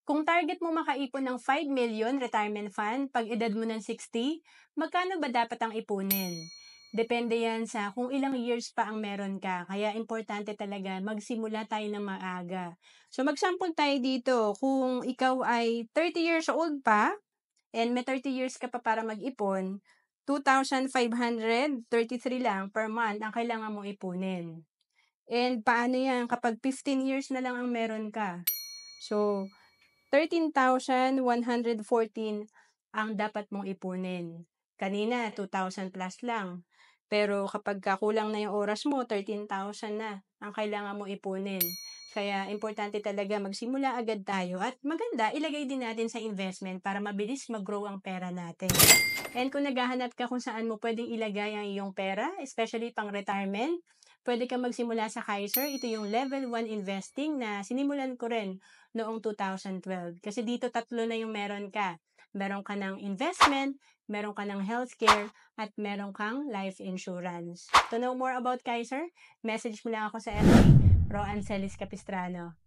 Kung target mo makaipon ng 5 million retirement fund pag edad mo ng 60, magkano ba dapat ang ipunin? Depende yan sa kung ilang years pa ang meron ka. Kaya importante talaga magsimula tayo ng maaga. So mag-sample tayo dito. Kung ikaw ay 30 years old pa and may 30 years ka pa para mag-ipon, 2,533 lang per month ang kailangan mong ipunin. And paano yan kapag 15 years na lang ang meron ka? So, 13,114 ang dapat mong ipunin. Kanina, 2,000 plus lang. Pero kapag kulang na yung oras mo, 13,000 na ang kailangan mo ipunin. Kaya importante talaga magsimula agad tayo at maganda ilagay din natin sa investment para mabilis mag-grow ang pera natin. And kung naghahanap ka kung saan mo pwedeng ilagay ang iyong pera, especially pang retirement, pwede ka magsimula sa Kaiser. Ito yung level 1 investing na sinimulan ko rin noong 2012. Kasi dito tatlo na yung meron ka. Meron ka ng investment, meron ka ng healthcare, at meron kang life insurance. To know more about Kaiser, message mo lang ako sa FB, Ro Ancelis Capistrano.